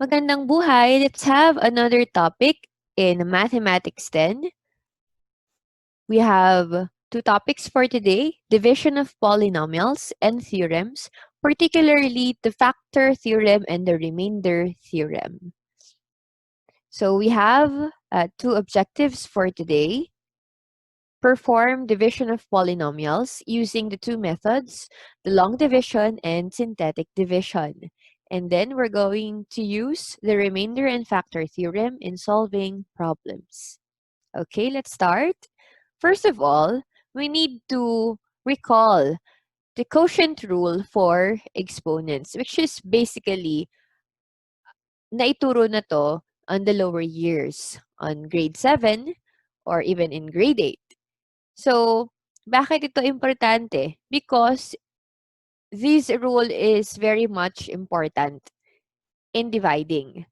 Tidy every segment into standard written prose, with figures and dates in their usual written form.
Magandang buhay. Let's have another topic in Mathematics 10. We have two topics for today, division of polynomials and theorems, particularly the factor theorem and the remainder theorem. So we have two objectives for today. Perform division of polynomials using the two methods, the long division and synthetic division. And then we're going to use the remainder and factor theorem in solving problems. Okay, let's start. First of all, we need to recall the quotient rule for exponents, which is basically naituro na to on the lower years, on grade 7 or even in grade 8. So, bakit ito importante? Because this rule is very much important in dividing.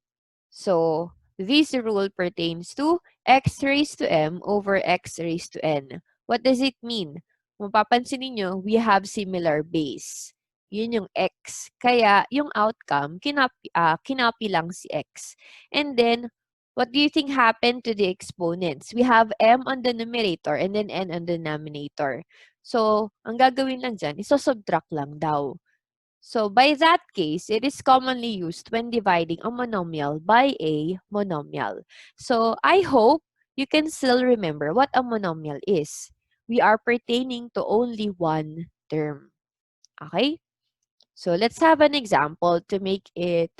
So, this rule pertains to x raised to m over x raised to n. What does it mean? Kung mapapansin ninyo, we have similar base. Yun yung x. Kaya, yung outcome, kinapi lang si x. And then, what do you think happened to the exponents? We have m on the numerator and then n on the denominator. So, ang gagawin lang dyan, isosubtract lang daw. So, by that case, it is commonly used when dividing a monomial by a monomial. So, I hope you can still remember what a monomial is. We are pertaining to only one term. Okay? So, let's have an example to make it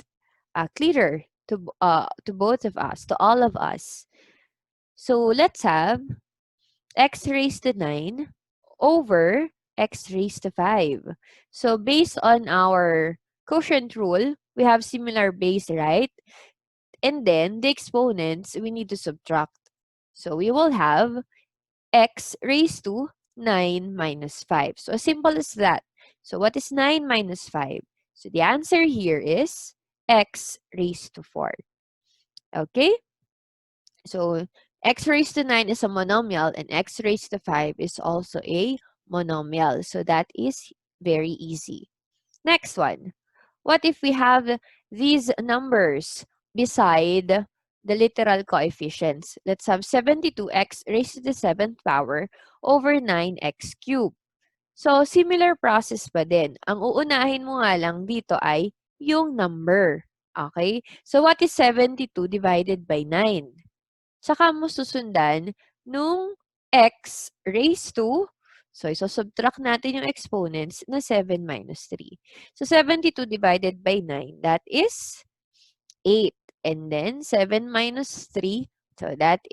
clearer to both of us, to all of us. So, let's have x raised to 9 over x raised to 5. So based on our quotient rule, we have similar base, right? And then the exponents, we need to subtract. So we will have x raised to 9 minus 5. So as simple as that. So what is 9 minus 5? So the answer here is x raised to 4. Okay? So x raised to 9 is a monomial and x raised to 5 is also a monomial. So that is very easy. Next one. What if we have these numbers beside the literal coefficients? Let's have 72x raised to the 7th power over 9x cubed. So, similar process pa din. Ang uunahin mo nga lang dito ay yung number. Okay? So, what is 72 divided by 9? Tsaka mo susundan nung x raised to, so isosubtract natin yung exponents na 7 minus 3. So 72 divided by 9, that is 8. And then 7 minus 3, so that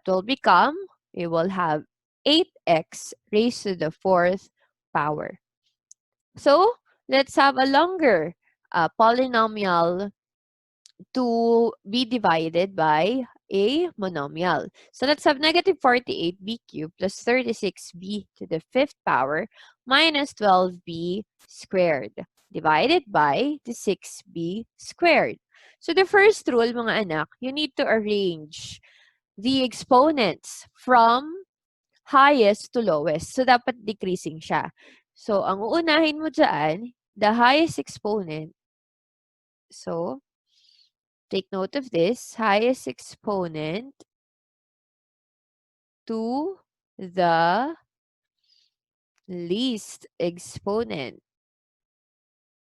will become, we will have 8x raised to the 4th power. So let's have a longer polynomial to be divided by a monomial. So let's have negative 48b cubed plus 36b to the 5th power minus 12b squared divided by the 6b squared. So the first rule, mga anak, you need to arrange the exponents from highest to lowest. So dapat decreasing siya. So ang uunahin mo dyan, the highest exponent, so take note of this, highest exponent to the least exponent.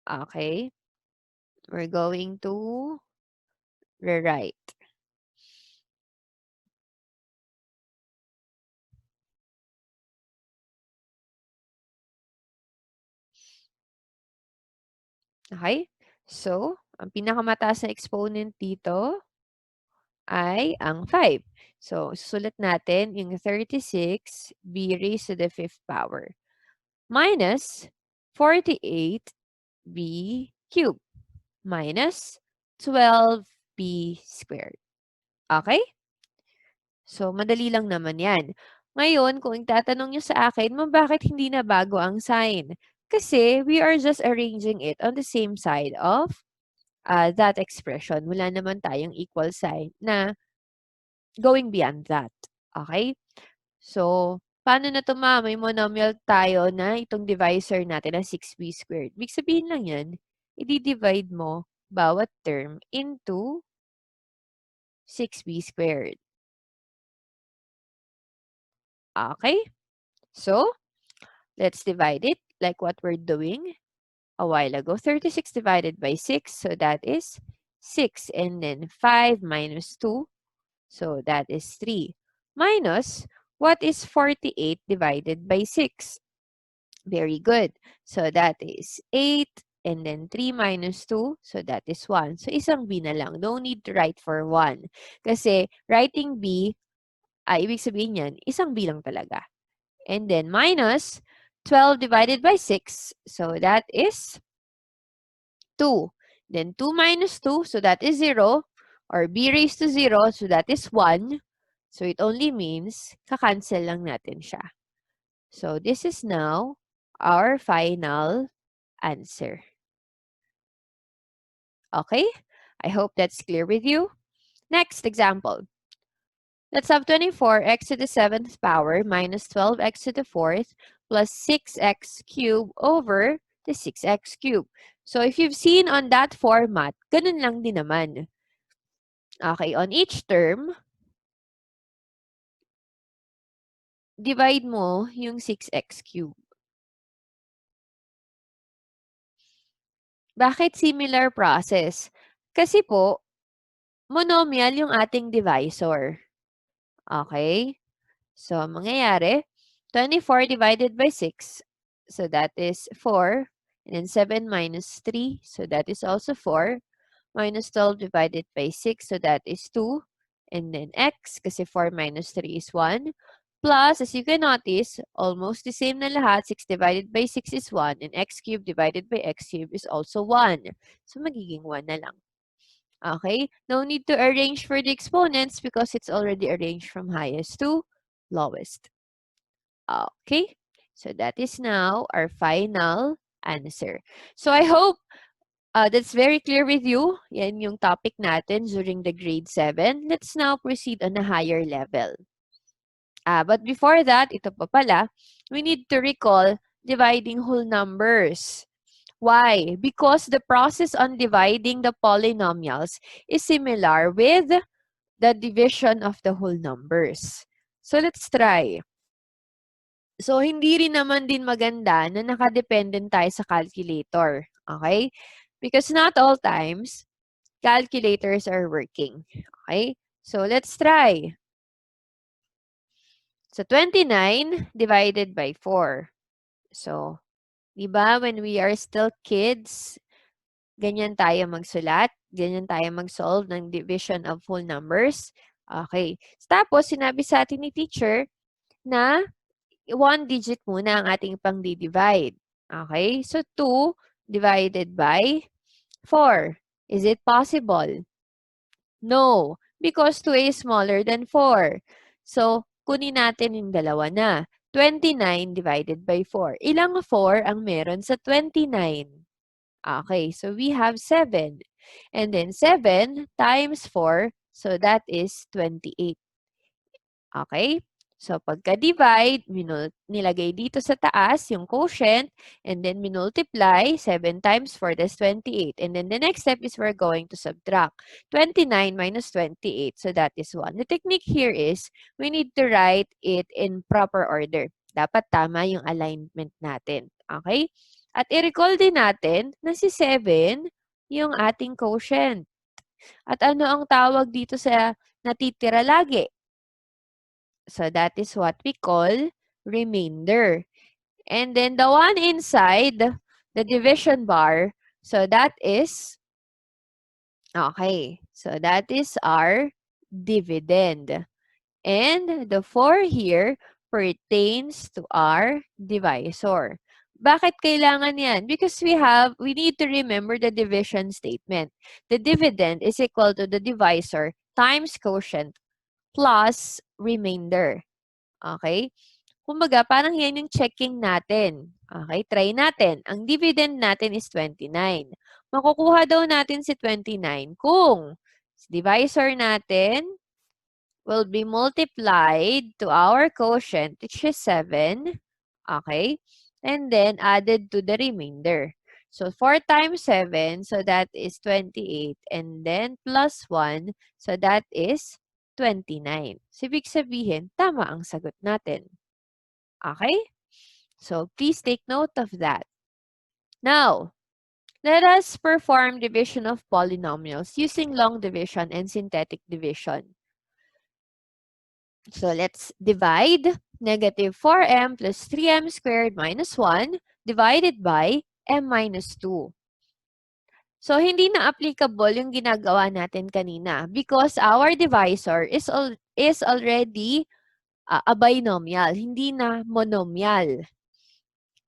Okay? We're going to rewrite. Okay? So, ang pinakamataas na exponent dito ay ang 5. So, susulat natin yung 36b raised to the 5th power minus 48b cubed minus 12b squared. Okay? So, madali lang naman yan. Ngayon, kung itatanong nyo sa akin, bakit hindi na bago ang sign? Kasi we are just arranging it on the same side of that expression. Wala naman tayong equal sign na going beyond that. Okay? So, paano na ito, ma? May monomial tayo na itong divisor natin na 6b squared. Ibig sabihin lang yan, i-divide mo bawat term into 6b squared. Okay? So, let's divide it like what we're doing a while ago. 36 divided by 6, so that is 6. And then 5 minus 2, so that is 3. Minus, what is 48 divided by 6? Very good. So that is 8. And then 3 minus 2, so that is 1. So isang B na lang. No need to write for 1. Kasi writing B, ibig sabihin yan, isang B lang talaga. And then minus 12 divided by 6, so that is 2. Then 2 minus 2, so that is 0. Or b raised to 0, so that is 1. So it only means kakancel lang natin siya. So this is now our final answer. Okay? I hope that's clear with you. Next example. Let's have 24x to the 7th power minus 12x to the 4th plus 6x cubed over the 6x cubed. So if you've seen on that format, ganun lang din naman. Okay, on each term, divide mo yung 6x cubed. Bakit similar process? Kasi po, monomial yung ating divisor. Okay? So, mangyayari, 24 divided by 6. So, that is 4. And then 7 minus 3. So, that is also 4. Minus 12 divided by 6. So, that is 2. And then x, kasi 4 minus 3 is 1. Plus, as you can notice, almost the same na lahat. 6 divided by 6 is 1. And x cubed divided by x cubed is also 1. So, magiging 1 na lang. Okay? No need to arrange for the exponents because it's already arranged from highest to lowest. Okay? So, that is now our final answer. So, I hope that's very clear with you. Yan yung topic natin during the grade 7. Let's now proceed on a higher level. But before that, ito pa pala, we need to recall dividing whole numbers. Why? Because the process on dividing the polynomials is similar with the division of the whole numbers. So, let's try. So, hindi rin naman din maganda na nakadependent tayo sa calculator. Okay? Because not all times, calculators are working. Okay? So, let's try. So, 29 divided by 4. So, di ba, when we are still kids, ganyan tayo magsulat, ganyan tayo mag-solve ng division of whole numbers. Okay. Tapos, sinabi sa atin ni teacher na 1 digit muna ang ating pang-divide. Okay? So, 2 divided by 4. Is it possible? No, because 2 is smaller than 4. So, kunin natin yung dalawa na. 29 divided by 4. Ilang 4 ang meron sa 29? Okay, so we have 7. And then 7 times 4, so that is 28. Okay? So, pagka-divide, nilagay dito sa taas yung quotient, and then minultiply, 7 times 4, that's 28. And then the next step is we're going to subtract. 29 minus 28, so that is 1. The technique here is, we need to write it in proper order. Dapat tama yung alignment natin. Okay? At i-recall din natin na si 7 yung ating quotient. At ano ang tawag dito sa natitira lagi? So that is what we call remainder. And then the one inside the division bar, so that is, okay, so that is our dividend. And the 4 here pertains to our divisor. Bakit kailangan yan? Because we need to remember the division statement. The dividend is equal to the divisor times quotient plus remainder. Okay? Kumbaga, parang yan yung checking natin. Okay? Try natin. Ang dividend natin is 29. Makukuha daw natin si 29 kung divisor natin will be multiplied to our quotient, which is 7. Okay? And then added to the remainder. So 4 times 7, so that is 28. And then plus 1, so that is 29. So ibig sabihin, tama ang sagot natin. Okay? So please take note of that. Now, let us perform division of polynomials using long division and synthetic division. So let's divide negative 4m plus 3m squared minus 1 divided by m minus 2. So, hindi na applicable yung ginagawa natin kanina because our divisor is already a binomial, hindi na monomial.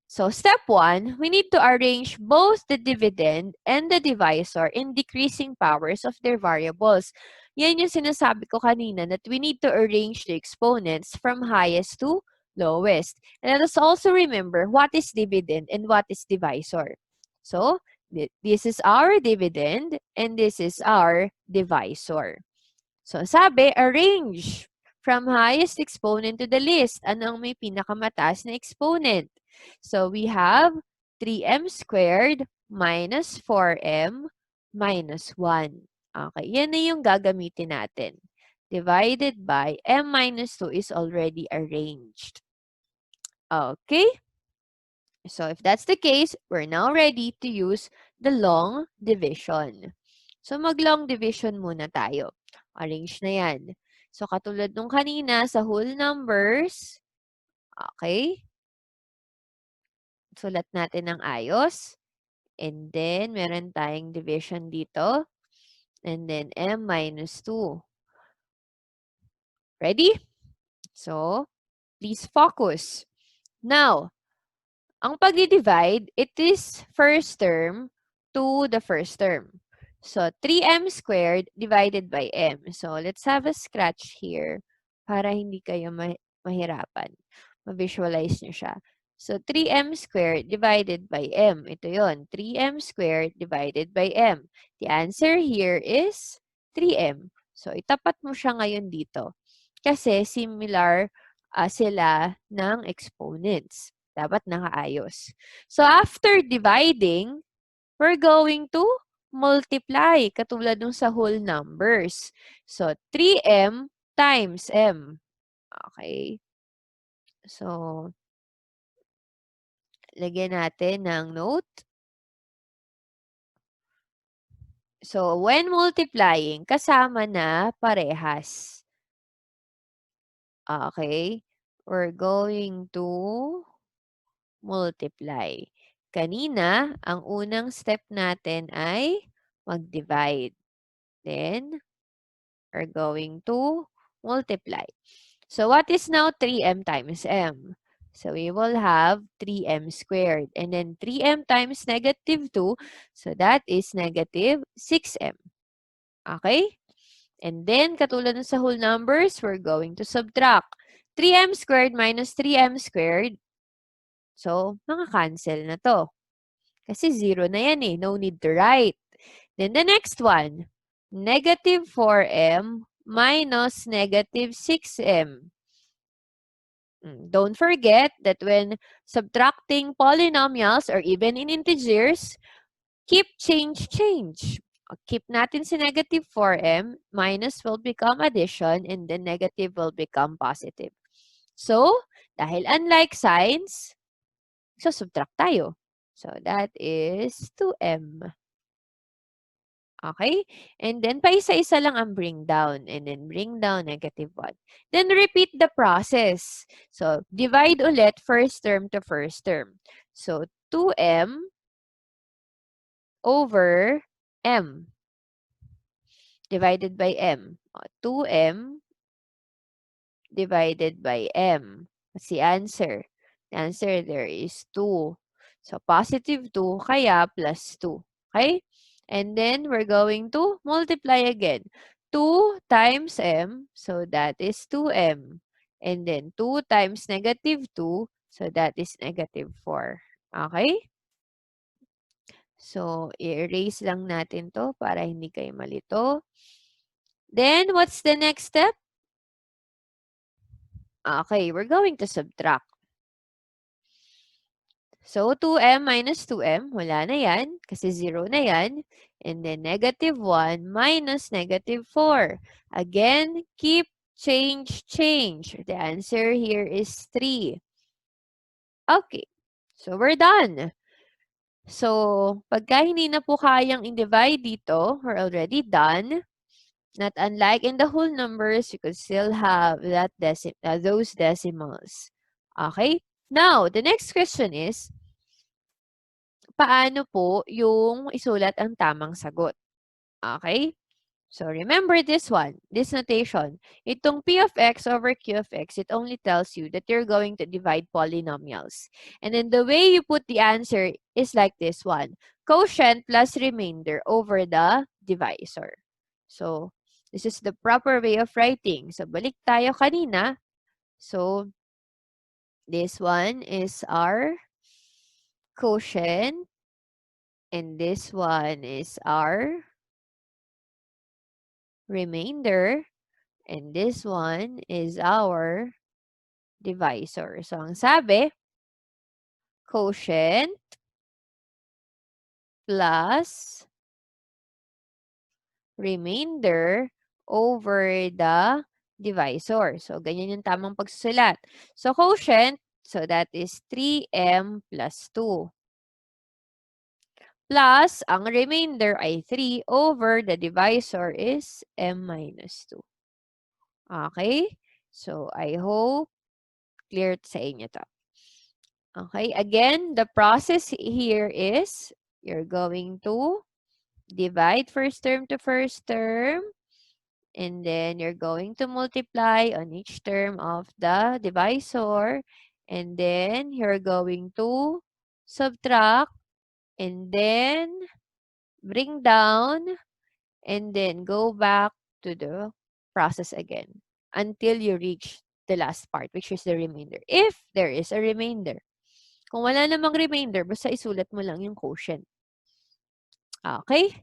So, step 1, we need to arrange both the dividend and the divisor in decreasing powers of their variables. Yan yung sinasabi ko kanina that we need to arrange the exponents from highest to lowest. And let us also remember what is dividend and what is divisor. So, this is our dividend and this is our divisor. So, sabi, arrange from highest exponent to the least. Ano ang may pinakamataas na exponent? So, we have 3m squared minus 4m minus 1. Okay, yan na yung gagamitin natin. Divided by m minus 2 is already arranged. Okay? So, if that's the case, we're now ready to use the long division. So, mag-long division muna tayo. Arrange na yan. So, katulad nung kanina sa whole numbers, okay? Sulat natin ng ayos. And then, meron tayong division dito. And then, m minus 2. Ready? So, please focus. Now, ang pag-divide, it is first term to the first term. So, 3m squared divided by m. So, let's have a scratch here para hindi kayo mahirapan. Ma-visualize nyo siya. So, 3m squared divided by m. Ito yon, 3m squared divided by m. The answer here is 3m. So, itapat mo siya ngayon dito. Kasi similar sila ng exponents. Dapat nakaayos. So, after dividing, we're going to multiply, katulad nung sa whole numbers. So, 3m times m. Okay. So, lagyan natin ng note. So, when multiplying, kasama na parehas. Okay. We're going to multiply. Kanina, ang unang step natin ay mag-divide. Then, we're going to multiply. So, what is now 3m times m? So, we will have 3m squared. And then, 3m times negative 2. So, that is negative 6m. Okay? And then, katulad ng sa whole numbers, we're going to subtract. 3m squared minus 3m squared. So, mga-cancel na to. Kasi 0 na yan eh. No need to write. Then the next one, negative 4m minus negative 6m. Don't forget that when subtracting polynomials or even in integers, keep change. Keep natin si negative 4m, minus will become addition, and then negative will become positive. So, dahil unlike signs, so subtract tayo. So, that is 2m. Okay? And then, paisa-isa lang ang bring down. And then, bring down negative 1. Then, repeat the process. So, divide ulit first term to first term. So, 2m over m divided by m. 2m divided by m. That's the answer. The answer there is 2. So, positive 2, kaya plus 2. Okay? And then, we're going to multiply again. 2 times m, so that is 2m. And then, 2 times negative 2, so that is negative 4. Okay? So, i-erase lang natin to para hindi kayo malito. Then, what's the next step? Okay, we're going to subtract. So, 2m minus 2m, wala na yan, kasi 0 na yan. And then, negative 1 minus negative 4. Again, keep, change, change. The answer here is 3. Okay. So, we're done. So, pagka hindi na po kayang i-divide dito, we're already done. Not unlike in the whole numbers, you could still have that those decimals. Okay? Now, the next question is, paano po yung isulat ang tamang sagot? Okay? So, remember this one, this notation. Itong P of X over Q of X, it only tells you that you're going to divide polynomials. And then the way you put the answer is like this one. Quotient plus remainder over the divisor. So, this is the proper way of writing. So, balik tayo kanina. So, this one is our quotient. And this one is our remainder. And this one is our divisor. So, ang sabi, quotient plus remainder over the divisor. So, ganyan yung tamang pagsusulat. So, quotient, so that is 3m plus 2. Plus, ang remainder ay 3 over the divisor is m minus 2. Okay? So, I hope clear sa inyo to. Okay? Again, the process here is you're going to divide first term to first term. And then you're going to multiply on each term of the divisor. And then you're going to subtract. And then bring down. And then go back to the process again until you reach the last part, which is the remainder. If there is a remainder. Kung wala namang remainder, basta isulat mo lang yung quotient. Okay?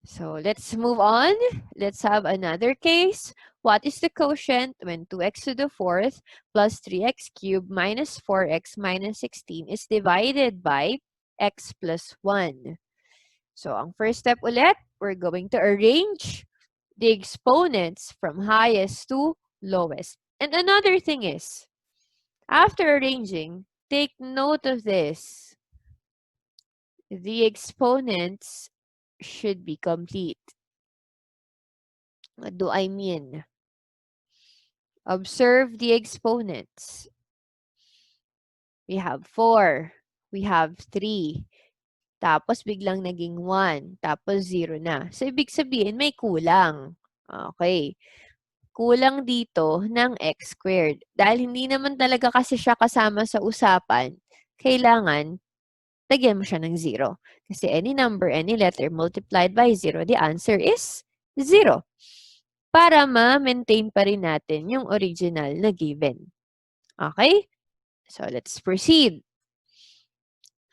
So, let's move on. Let's have another case. What is the quotient when 2x to the fourth plus 3x cubed minus 4x minus 16 is divided by x plus 1? So, ang first step ulit, we're going to arrange the exponents from highest to lowest. And another thing is, after arranging, take note of this. The exponents should be complete. What do I mean? Observe the exponents. We have 4. We have 3. Tapos biglang naging 1. Tapos 0 na. So, ibig sabihin, may kulang. Okay. Kulang dito ng x squared. Dahil hindi naman talaga kasi siya kasama sa usapan, kailangan lagyan mo siya ng 0. Kasi any number, any letter multiplied by 0, the answer is 0. Para ma-maintain pa rin natin yung original na given. Okay? So, let's proceed.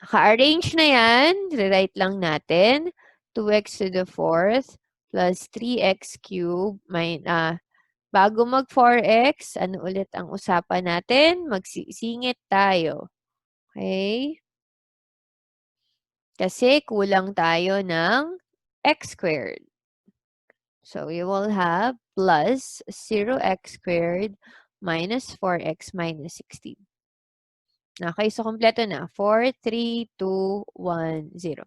Naka-arrange na yan. Rewrite lang natin. 2x to the fourth plus 3x cubed bago mag 4x, ano ulit ang usapan natin? Magsisingit tayo. Okay? Kasi kulang tayo ng x squared. So, we will have plus 0x squared minus 4x minus 16. Okay, so kompleto na. 4, 3, 2, 1, 0.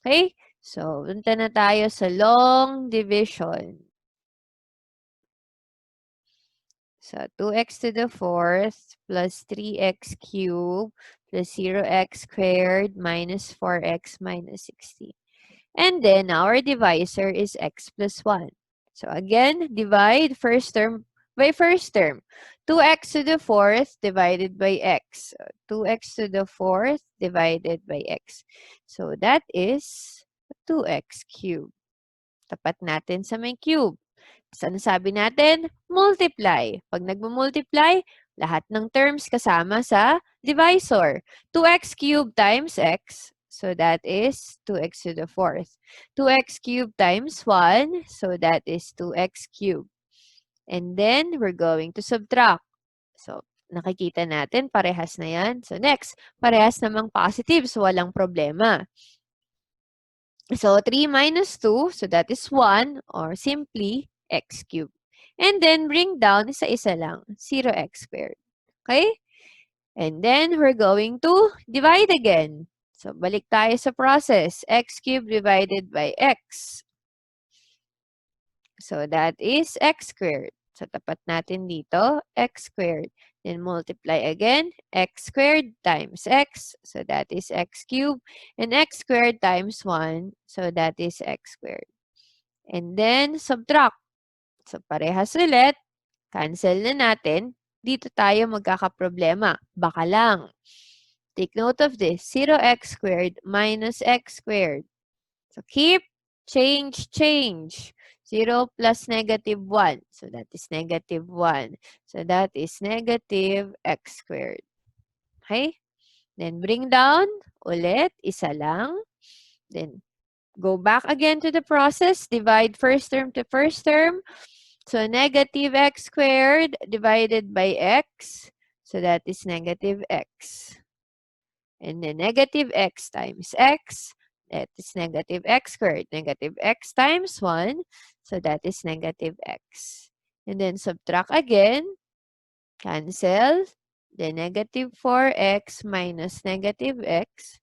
Okay? So, punta na tayo sa long division. So, 2x to the fourth plus 3x cubed plus 0x squared minus 4x minus 16. And then, our divisor is x plus 1. So, again, divide first term by first term. 2x to the fourth divided by x. So, 2x to the fourth divided by x. So, that is 2x cubed. Tapat natin sa may cube. So, ano sabi natin? Multiply. Pag nagmumultiply, lahat ng terms kasama sa divisor. 2x cubed times x. So, that is 2x to the fourth. 2x cubed times 1. So, that is 2x cubed. And then, we're going to subtract. So, nakikita natin, parehas na yan. So, next, parehas namang positive, so walang problema. So, 3 minus 2, so that is 1, or simply x cubed. And then, bring down, isa-isa lang, 0x squared. Okay? And then, we're going to divide again. So, balik tayo sa process. X cubed divided by x. So, that is x squared. So, tapat natin dito, x squared. Then, multiply again, x squared times x. So, that is x cubed. And x squared times 1. So, that is x squared. And then, subtract. So, parehas ulit. Cancel na natin. Dito tayo magkakaproblema. Baka lang. Take note of this. 0x squared minus x squared. So, keep, change, change. 0 plus negative 1. So, that is negative 1. So, that is negative x squared. Okay? Then, bring down. Ulit. Isa lang. Then, go back again to the process. Divide first term to first term. So, negative x squared divided by x. So, that is negative x. And then, negative x times x. That is negative x squared. Negative x times 1. So, that is negative x. And then, subtract again. Cancel. Then, negative 4x minus negative x.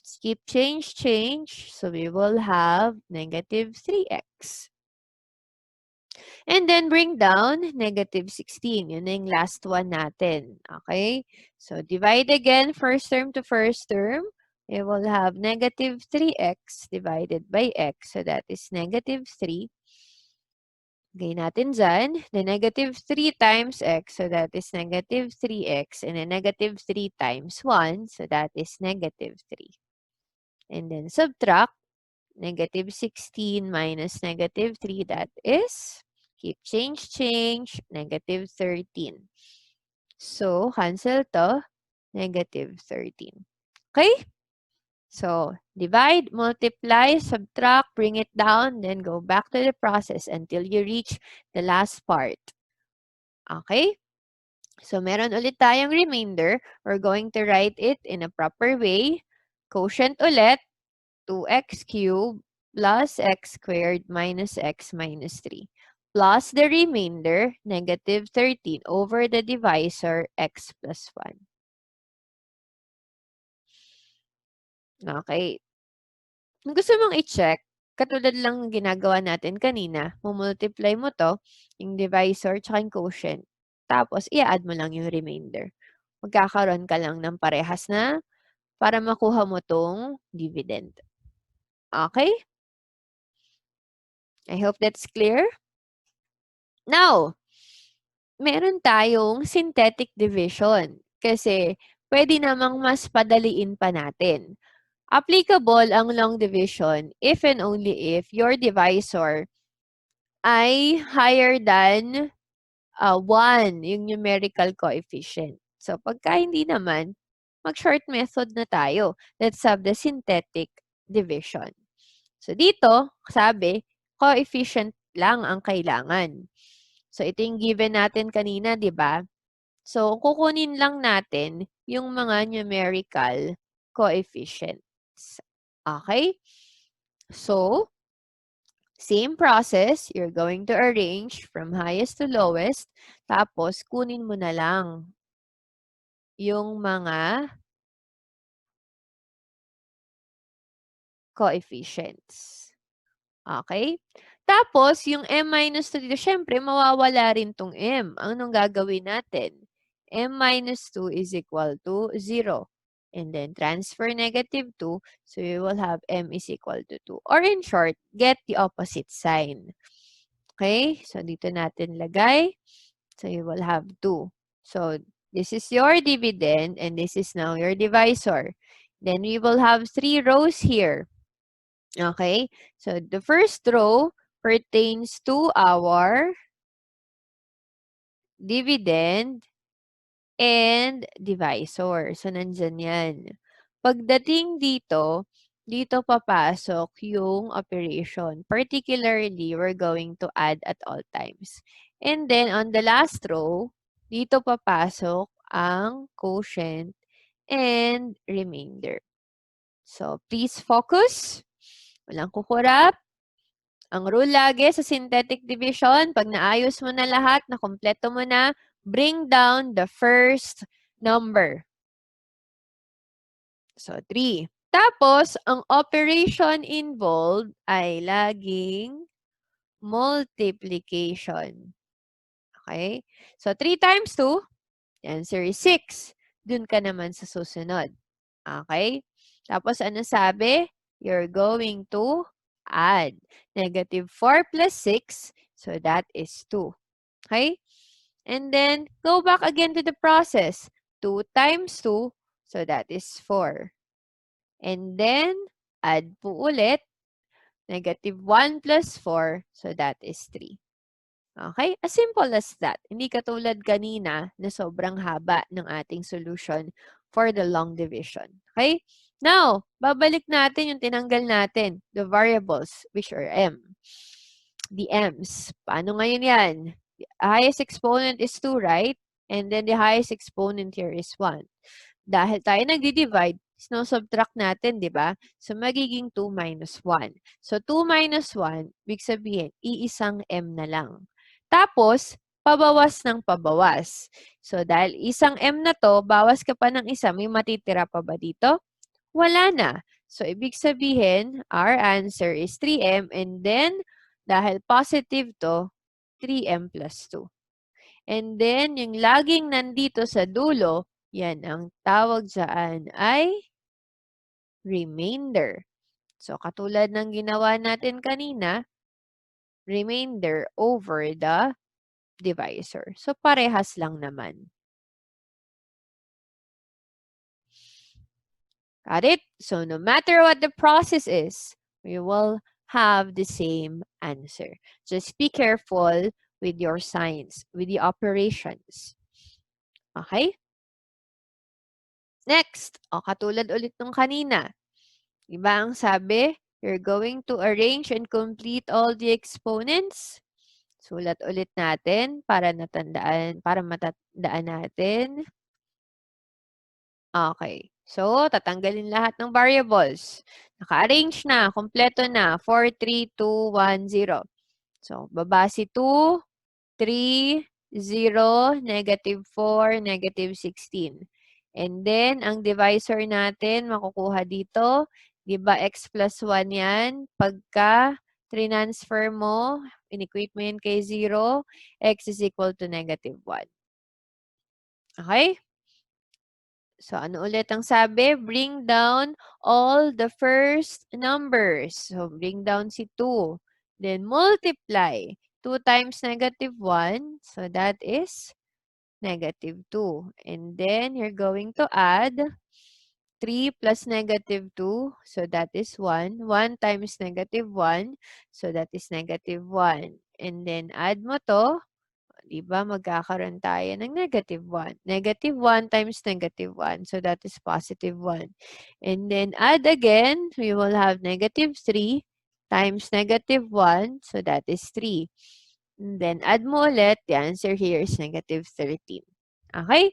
Skip, change, change. So, we will have negative 3x. And then, bring down negative 16. Yun na yung last one natin. Okay? So, divide again, first term to first term. We will have negative 3x divided by x. So, that is negative 3. Gawin natin dyan. The negative 3 times x. So, that is negative 3x. And then, negative 3 times 1. So, that is negative 3. And then, subtract. Negative 16 minus negative 3. That is, keep, change, change. Negative 13. So, cancel to. Negative 13. Okay? So, divide, multiply, subtract, bring it down, then go back to the process until you reach the last part. Okay? So, meron ulit tayong remainder. We're going to write it in a proper way. Quotient ulit, 2x cubed plus x squared minus x minus 3. Plus the remainder, negative 13 over the divisor, x plus 1. Okay. Kung gusto mong i-check, katulad lang ng ginagawa natin kanina, multiply mo to, yung divisor tsaka yung quotient. Tapos, i-add mo lang yung remainder. Magkakaroon ka lang ng parehas na para makuha mo tong dividend. Okay? I hope that's clear. Now, meron tayong synthetic division kasi pwede namang mas padaliin pa natin. Applicable ang long division if and only if your divisor ay higher than 1, yung numerical coefficient. So, pagka hindi naman, mag-short method na tayo. Let's have the synthetic division. So, dito, sabi, coefficient lang ang kailangan. So, ito yung given natin kanina, di ba? So, kukunin lang natin yung mga numerical coefficients. Okay? So, same process, you're going to arrange from highest to lowest. Tapos, kunin mo na lang yung mga coefficients. Okay? Tapos, yung m-2 dito, syempre, mawawala rin tong m. Anong gagawin natin? m-2 is equal to 0. And then, transfer negative 2. So, you will have m is equal to 2. Or in short, get the opposite sign. Okay? So, dito natin lagay. So, you will have 2. So, this is your dividend and this is now your divisor. Then, we will have 3 rows here. Okay? So, the first row pertains to our dividend and divisor. So, nandyan yan. Pagdating dito, dito papasok yung operation. Particularly, we're going to add at all times. And then, on the last row, dito papasok ang quotient and remainder. So, please focus. Walang kukurap. Ang rule lagi sa synthetic division, pag naayos mo na lahat, nakompleto mo na, bring down the first number. So, 3. Tapos, ang operation involved ay laging multiplication. Okay? So, 3 times 2, the answer is 6. Dun ka naman sa susunod. Okay? Tapos, ano sabi? You're going to add negative 4 plus 6. So, that is 2. Okay? And then, go back again to the process. 2 times 2. So, that is 4. And then, add po ulit. Negative 1 plus 4. So, that is 3. Okay? As simple as that. Hindi katulad kanina na sobrang haba ng ating solution for the long division. Okay? Now, babalik natin yung tinanggal natin, the variables, which are m. The m's. Paano ngayon yan? The highest exponent is 2, right? And then the highest exponent here is 1. Dahil tayo nagdi-divide, sino-subtract natin, di ba? So, magiging 2 minus 1. So, 2 minus 1, big sabihin, iisang m na lang. Tapos, pabawas ng pabawas. So, dahil isang m na to, bawas ka pa ng isa, may matitira pa ba dito? Wala na. So, ibig sabihin, our answer is 3m and then, dahil positive to, 3m plus 2. And then, yung laging nandito sa dulo, yan ang tawag dyan ay remainder. So, katulad ng ginawa natin kanina, remainder over the divisor. So, parehas lang naman. Got it? So, no matter what the process is, we will have the same answer. Just be careful with your signs, with the operations. Okay? Next, katulad ulit nung kanina. Diba ang sabi? You're going to arrange and complete all the exponents. Sulat ulit natin para matandaan natin. Okay. So, tatanggalin lahat ng variables. Naka-arrange na, kompleto na. 4, 3, 2, 1, 0. So, babasi 2, 3, 0, negative 4, negative 16. And then, ang divisor natin, makukuha dito. Di ba, x plus 1 yan. Pagka transfer mo, in-equate mo yan kay 0, x is equal to negative 1. Okay? So, ano ulit ang sabi? Bring down all the first numbers. So, bring down si 2. Then, multiply. 2 times negative 1. So, that is negative 2. And then, you're going to add 3 plus negative 2. So, that is 1. 1 times negative 1. So, that is negative 1. And then, add mo to. Diba, magkakaroon tayo ng negative 1. Negative 1 times negative 1. So, that is positive 1. And then, add again. We will have negative 3 times negative 1. So, that is 3. And then, add mo ulit. The answer here is negative 13. Okay?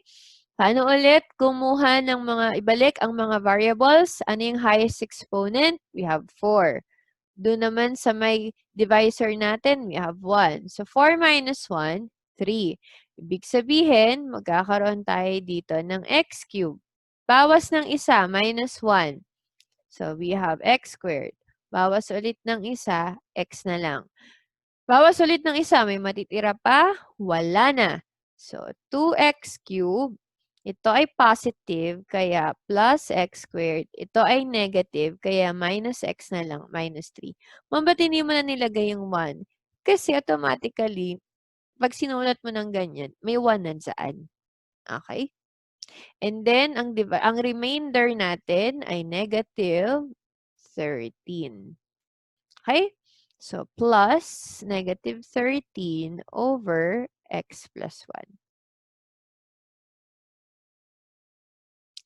Paano ulit kumuha ng ibalik ang mga variables? Ano yung highest exponent? We have 4. Doon naman sa may divisor natin, we have 1. So, 4 minus 1, 3. Ibig sabihin, magkakaroon tayo dito ng x cubed. Bawas ng isa, minus 1. So, we have x squared. Bawas ulit ng isa, x na lang. Bawas ulit ng isa, may matitira pa? Wala na. So, 2x cubed. Ito ay positive, kaya plus x squared. Ito ay negative, kaya minus x na lang, minus 3. Ba't hindi mo na nilagay yung 1? Kasi automatically, pag sinulat mo ng ganyan, may 1 nandiyan. Okay? And then, ang remainder natin ay negative 13. Okay? So, plus negative 13 over x plus 1.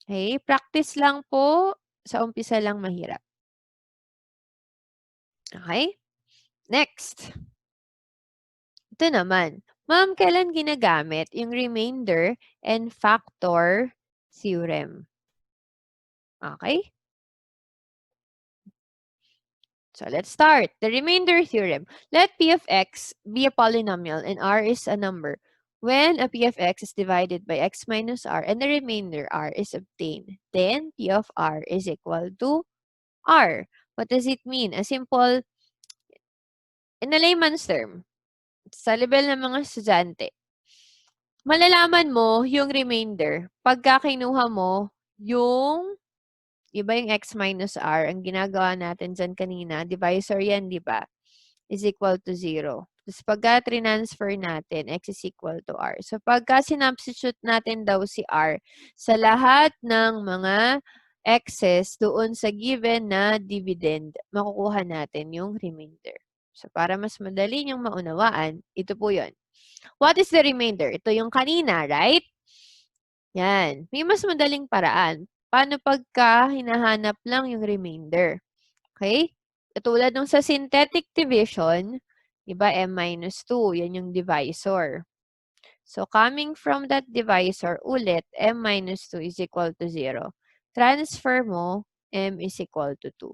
Okay? Practice lang po. Sa umpisa lang mahirap. Okay? Next. Ito naman. Ma'am, kailan ginagamit yung remainder and factor theorem? Okay? So let's start. The remainder theorem. Let P of x be a polynomial and R is a number. When a P of x is divided by x minus R and the remainder R is obtained, then P of R is equal to R. What does it mean? A simple, in a layman's term, sa level ng mga estudyante, malalaman mo yung remainder pagka kinuha mo yung, iba yung x minus r, ang ginagawa natin dyan kanina, divisor yan, di ba? Is equal to 0. Tapos pagka transfer natin, x is equal to r. So pagka sinubstitute natin daw si r sa lahat ng mga x's doon sa given na dividend, makukuha natin yung remainder. So para mas madali niyong maunawaan, ito po yun. What is the remainder? Ito yung kanina, right? Yan. May mas madaling paraan. Paano pagka hinahanap lang yung remainder? Okay? Katulad nung sa synthetic division, iba m-2, yan yung divisor. So, coming from that divisor, ulit, m-2 is equal to 0. Transfer mo, m is equal to 2.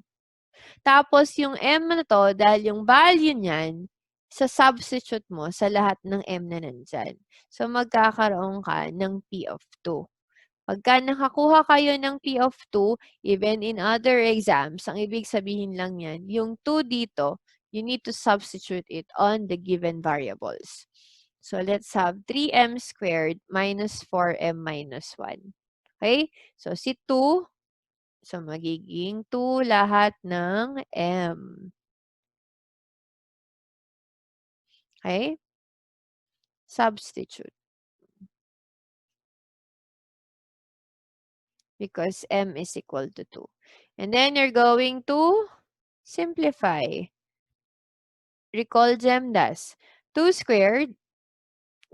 Tapos, yung m na to, dahil yung value niyan, sa substitute mo sa lahat ng m na nandyan. So, magkakaroon ka ng P of 2. Pagka nakakuha kayo ng P of 2, even in other exams, ang ibig sabihin lang yan, yung 2 dito, you need to substitute it on the given variables. So, let's have 3m squared minus 4m minus 1. Okay? So, si 2, so magiging 2 lahat ng m. Okay? Substitute. Because m is equal to 2. And then you're going to simplify. Recall GEMDAS. 2 squared,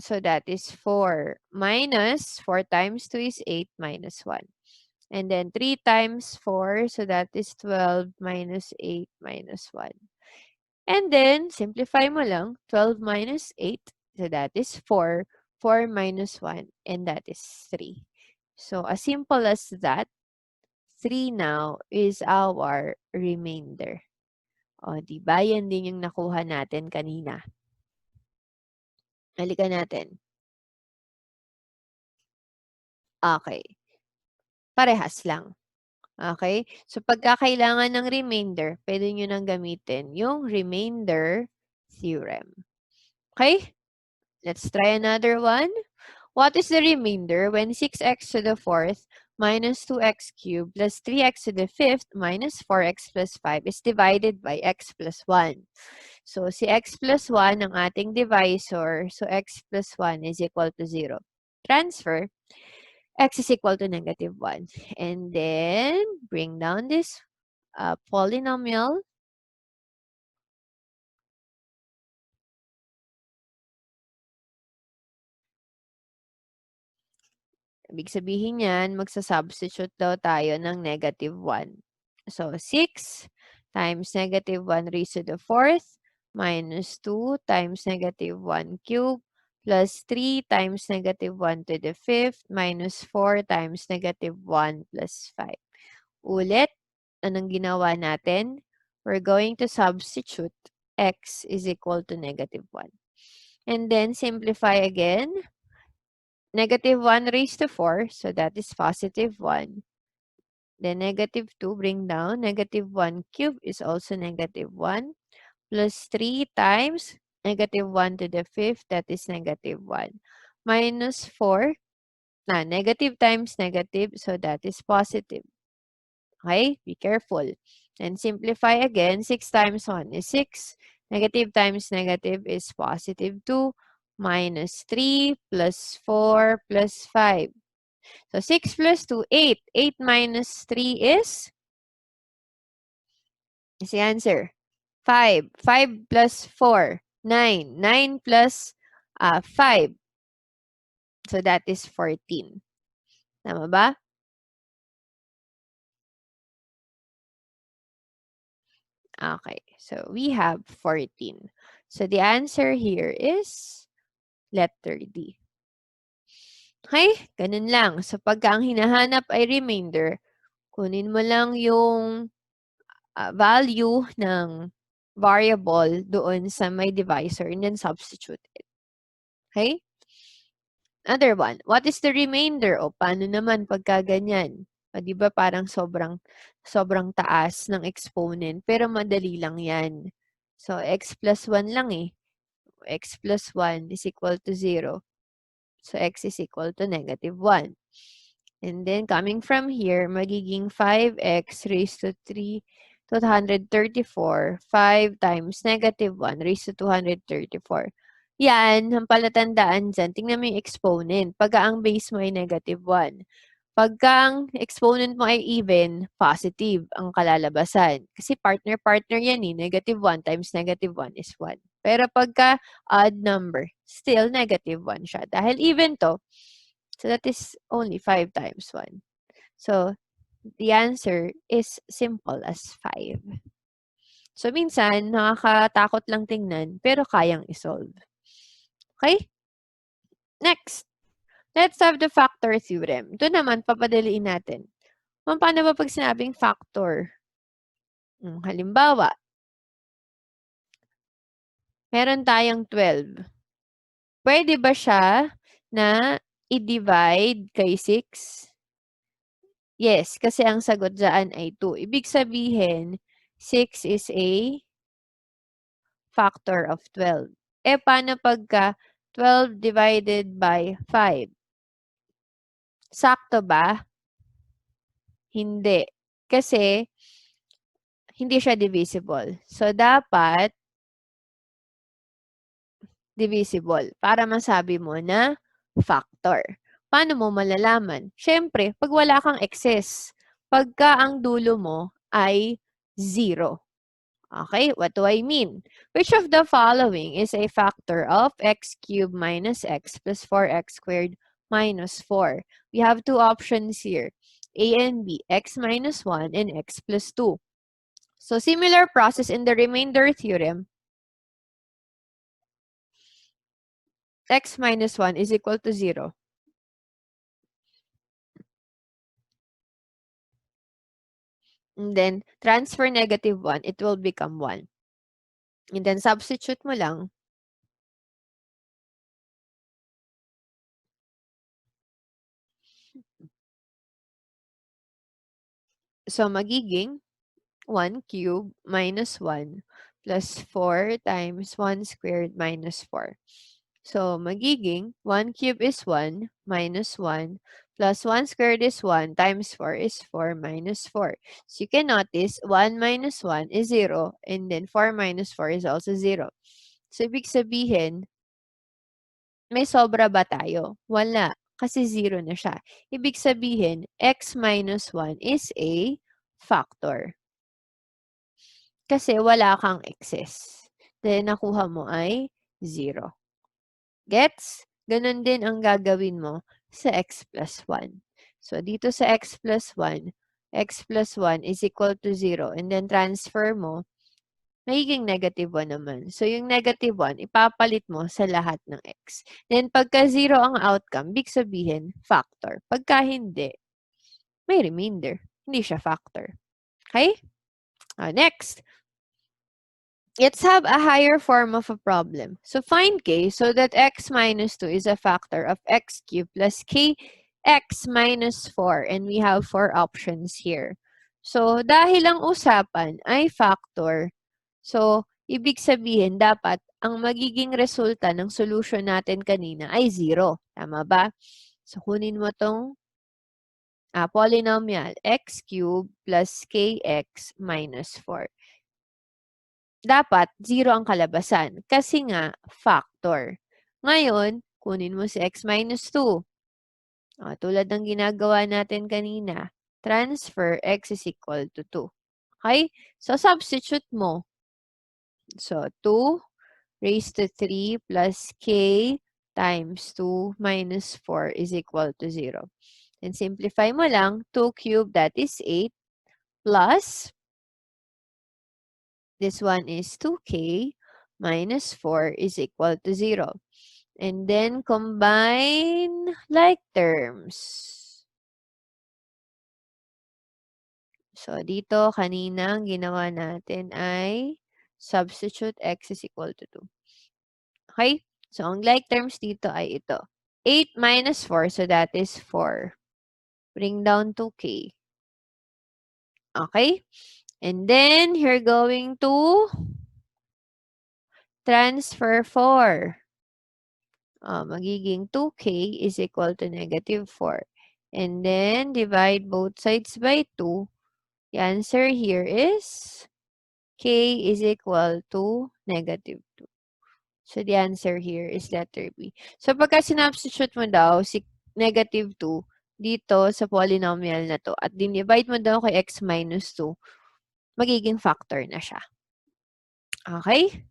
so that is 4 minus 4 times 2 is 8 minus 1. And then 3 times 4, so that is 12 minus 8 minus 1. And then, simplify mo lang, 12 minus 8, so that is 4. 4 minus 1, and that is 3. So, as simple as that, 3 now is our remainder. O, diba? Yan din yung nakuha natin kanina. Halika natin. Okay. Parehas lang. Okay? So, pagka kailangan ng remainder, pwede nyo nang gamitin yung remainder theorem. Okay? Let's try another one. What is the remainder when 6x to the 4th minus 2x cubed plus 3x to the 5th minus 4x plus 5 is divided by x plus 1? So, si x plus 1 ang ating divisor. So, x plus 1 is equal to 0. Transfer. X is equal to negative 1. And then, bring down this polynomial. Ibig sabihin yan, magsasubstitute daw tayo ng negative 1. So, 6 times negative 1 raised to the 4th minus 2 times negative 1 cubed plus 3 times negative 1 to the 5th minus 4 times negative 1 plus 5. Ulit, anong ginawa natin? We're going to substitute x is equal to negative 1. And then, simplify again. Negative 1 raised to 4, so that is positive 1. Then negative 2, bring down. Negative 1 cubed is also negative 1. Plus 3 times negative 1 to the 5th, that is negative 1. Minus 4, negative times negative, so that is positive. Okay? Be careful. And simplify again. 6 times 1 is 6. Negative times negative is positive 2. Minus 3 plus 4 plus 5. So, 6 plus 2, 8. 8 minus 3 is the answer. 5. 5 plus 4, 9. 9 plus 5. So, that is 14. Tama ba? Okay. So, we have 14. So, the answer here is letter D. Okay? Ganun lang. So, pagka ang hinahanap ay remainder, kunin mo lang yung value ng variable doon sa may divisor and then substitute it. Okay? Another one. What is the remainder? O paano naman pagka ganyan? O, di ba parang sobrang taas ng exponent pero madali lang yan. So, x plus 1 lang eh. X plus 1 is equal to 0. So, x is equal to negative 1. And then, coming from here, magiging 5x raised to 234. 5 times negative 1 raised to 234. Yan, ang palatandaan dyan, tingnan mo yung exponent. Pagka ang base mo ay negative 1. Pagka ang exponent mo ay even, positive ang kalalabasan. Kasi partner-partner yan eh. Negative 1 times negative 1 is 1. Pero pagka odd number, still negative 1 siya. Dahil even to, so that is only 5 times 1. So, the answer is simple as 5. So, minsan, nakakatakot lang tingnan, pero kayang isolve. Okay? Next. Let's have the factor theorem. Ito naman, papadaliin natin. Paano ba pag sinabing factor? Halimbawa, meron tayong 12. Pwede ba siya na i-divide kay 6? Yes, kasi ang sagot dyan ay 2. Ibig sabihin, 6 is a factor of 12. Paano pagka 12 divided by 5? Sakto ba? Hindi. Kasi, hindi siya divisible. So, dapat divisible para masabi mo na factor. Paano mo malalaman? Siyempre, pag wala kang excess, pagka ang dulo mo ay 0. Okay, what do I mean? Which of the following is a factor of x cubed minus x plus 4x squared minus 4? We have two options here, A and B, x minus 1 and x plus 2. So, similar process in the remainder theorem. X minus 1 is equal to 0. And then, transfer negative 1, it will become 1. And then, substitute mo lang. So, magiging 1 cubed minus 1 plus 4 times 1 squared minus 4. So, magiging 1 cubed is 1 minus 1 plus 1 squared is 1 times 4 is 4 minus 4. So, you can notice 1 minus 1 is 0 and then 4 minus 4 is also 0. So, ibig sabihin, may sobra ba tayo? Wala. Kasi 0 na siya. Ibig sabihin, x minus 1 is a factor. Kasi wala kang excess. Then, nakuha mo ay 0. Gets? Ganon din ang gagawin mo sa x plus 1. So, dito sa x plus 1 is equal to 0. And then, transfer mo, magiging negative 1 naman. So, yung negative 1, ipapalit mo sa lahat ng x. Then, pagka 0 ang outcome, big sabihin, factor. Pagka hindi, may remainder. Hindi siya factor. Okay? Next. Let's have a higher form of a problem. So, find k so that x minus 2 is a factor of x cubed plus kx minus 4. And we have 4 options here. So, dahil ang usapan ay factor, so, ibig sabihin, dapat ang magiging resulta ng solution natin kanina ay 0. Tama ba? So, kunin mo tong polynomial x cubed plus kx minus 4. Dapat 0 ang kalabasan kasi nga factor. Ngayon, kunin mo si x minus 2. Tulad ng ginagawa natin kanina, transfer x is equal to 2. Okay? So, substitute mo. So, 2 raised to 3 plus k times 2 minus 4 is equal to 0. And simplify mo lang, 2 cubed, that is 8, plus this one is 2k minus 4 is equal to 0. And then combine like terms. So, dito kanina ang ginawa natin ay substitute x is equal to 2. Okay? So, ang like terms dito ay ito. 8 minus 4, so that is 4. Bring down to k. Okay? And then, you're going to transfer 4. Magiging 2k is equal to negative 4. And then, divide both sides by 2. The answer here is k is equal to negative 2. So, the answer here is letter B. So, pagka sinubstitute mo daw si negative 2 dito sa polynomial na to at dinivide mo daw kay x minus 2, magiging factor na siya. Okay?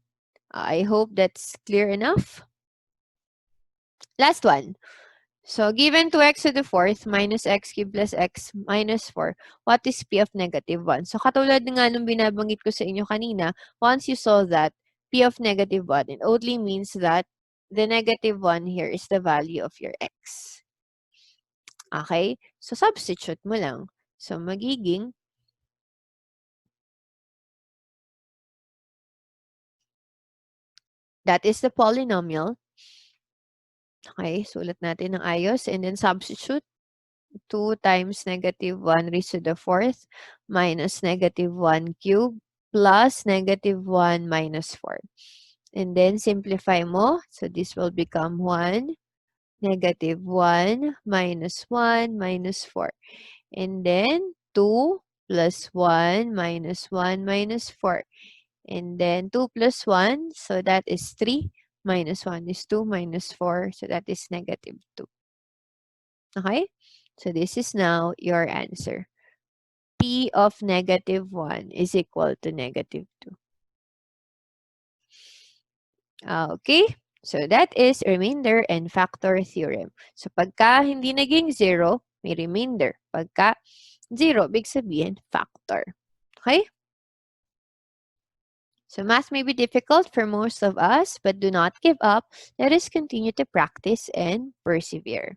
I hope that's clear enough. Last one. So, given 2x to the fourth minus x cubed plus x minus 4, what is p of negative 1? So, katulad nga nung binabanggit ko sa inyo kanina, once you saw that, p of negative 1, it only means that the negative 1 here is the value of your x. Okay? So, substitute mo lang. So, magiging that is the polynomial. Okay, sulat natin ng ayos and then substitute 2 times negative 1 raised to the fourth minus negative 1 cubed plus negative 1 minus 4. And then simplify mo. So this will become 1, negative 1 minus 1 minus 4. And then 2 plus 1 minus 1 minus 4. And then 2 plus 1, so that is 3. Minus 1 is 2 minus 4, so that is negative 2. Okay? So this is now your answer. P of negative 1 is equal to negative 2. Okay? So that is remainder and factor theorem. So pagka hindi naging 0, may remainder. Pagka 0, big sabihin factor. Okay? So math may be difficult for most of us, but do not give up. Let us continue to practice and persevere.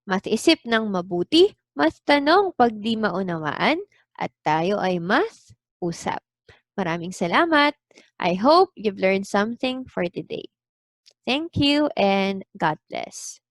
Math-isip ng mabuti, math-tanong pag di maunawaan, at tayo ay math-usap. Maraming salamat. I hope you've learned something for today. Thank you and God bless.